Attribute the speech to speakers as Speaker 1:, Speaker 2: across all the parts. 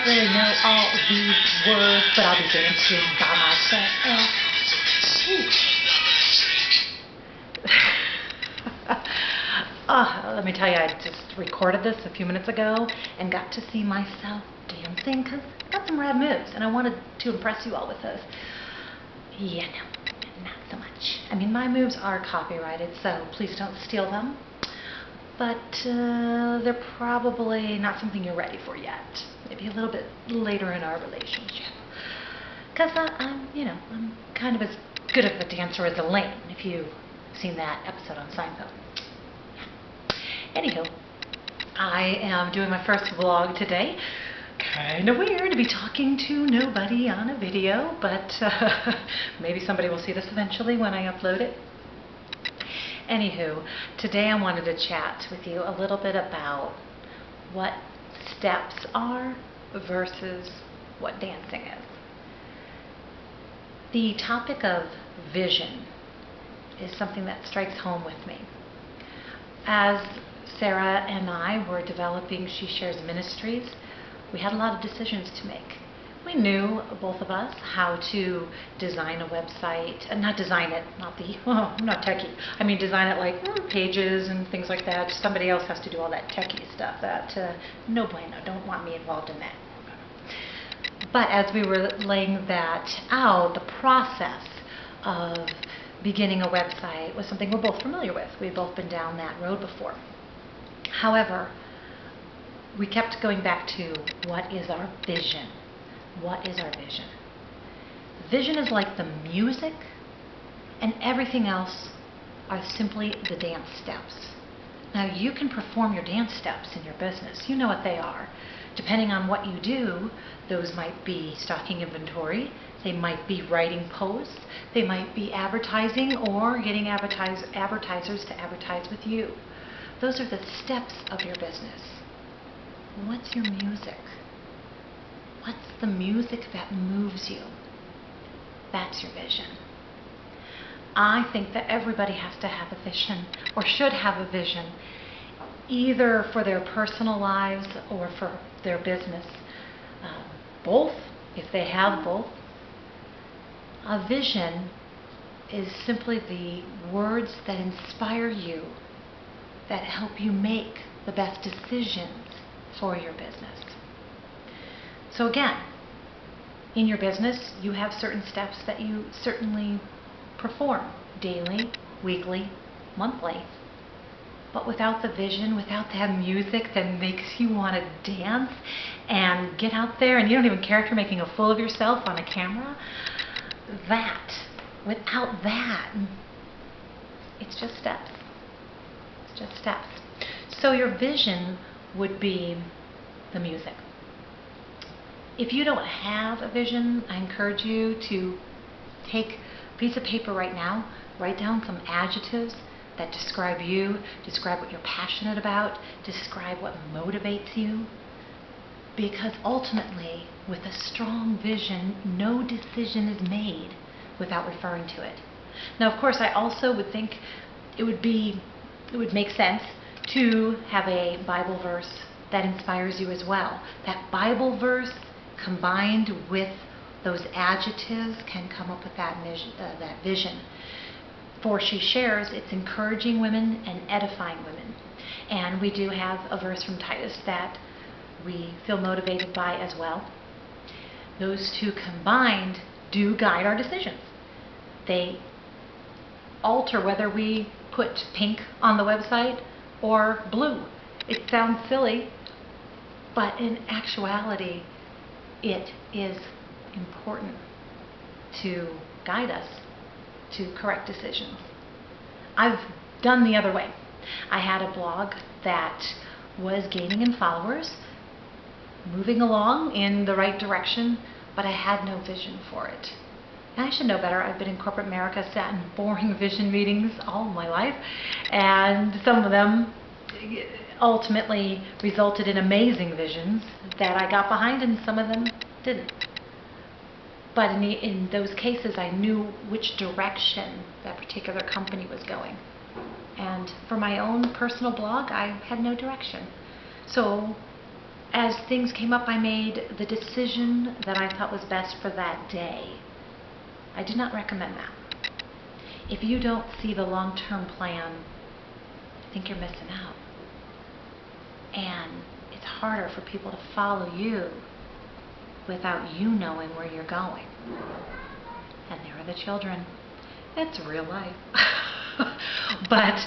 Speaker 1: don't really know all these words, but I'll be dancing by myself. Let me tell you, I just recorded this a few minutes ago and got to see myself dancing because I got some rad moves and I wanted to impress you all with those. Yeah, no, not so much. I mean, my moves are copyrighted, so please don't steal them. But they're probably not something you're ready for yet. Maybe a little bit later in our relationship. Because I'm kind of as good of a dancer as Elaine, if you've seen that episode on Seinfeld. Anywho, I am doing my first vlog today. Kind of weird to be talking to nobody on a video, but maybe somebody will see this eventually when I upload it. Anywho, today I wanted to chat with you a little bit about what steps are versus what dancing is. The topic of vision is something that strikes home with me. As Sarah and I were developing She Shares Ministries, we had a lot of decisions to make. We knew, both of us, how to design a website, not design it, I'm not techie. I mean design it like pages and things like that. Somebody else has to do all that techie stuff. That, no bueno, don't want me involved in that. But as we were laying that out, the process of beginning a website was something we're both familiar with. We've both been down that road before. However, we kept going back to what is our vision? What is our vision? Vision is like the music, and everything else are simply the dance steps. Now, you can perform your dance steps in your business. You know what they are. Depending on what you do, those might be stocking inventory, they might be writing posts, they might be advertising or getting advertisers to advertise with you. Those are the steps of your business. What's your music? What's the music that moves you? That's your vision. I think that everybody has to have a vision, or should have a vision, either for their personal lives or for their business. Both, if they have both. A vision is simply the words that inspire you, that help you make the best decisions for your business. So again, in your business, you have certain steps that you certainly perform daily, weekly, monthly. But without the vision, without that music that makes you want to dance and get out there and you don't even care if you're making a fool of yourself on a camera, without that, it's just steps. It's just steps. So your vision would be the music. If you don't have a vision, I encourage you to take a piece of paper right now, write down some adjectives that describe you, describe what you're passionate about, describe what motivates you. Because ultimately, with a strong vision, no decision is made without referring to it. Now, of course, I also would think it would make sense to have a Bible verse that inspires you as well. That Bible verse combined with those adjectives can come up with that vision. For She Shares, it's encouraging women and edifying women. And we do have a verse from Titus that we feel motivated by as well. Those two combined do guide our decisions. They alter whether we put pink on the website or blue. It sounds silly, but in actuality, it is important to guide us to correct decisions. I've done the other way. I had a blog that was gaining in followers, moving along in the right direction, but I had no vision for it. And I should know better. I've been in corporate America, sat in boring vision meetings all my life, and some of them ultimately resulted in amazing visions that I got behind, and some of them didn't. But in those cases, I knew which direction that particular company was going. And for my own personal blog, I had no direction. So as things came up, I made the decision that I thought was best for that day. I do not recommend that. If you don't see the long-term plan, I think you're missing out. And it's harder for people to follow you without you knowing where you're going. And there are the children. It's real life. But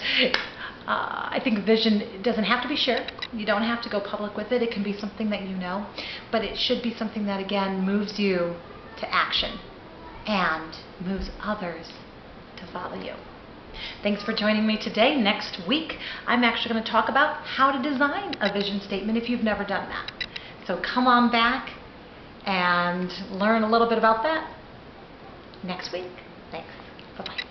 Speaker 1: I think vision doesn't have to be shared. You don't have to go public with it. It can be something that you know. But it should be something that, again, moves you to action and moves others to follow you. Thanks for joining me today. Next week, I'm actually going to talk about how to design a vision statement if you've never done that. So come on back and learn a little bit about that next week. Thanks. Bye-bye.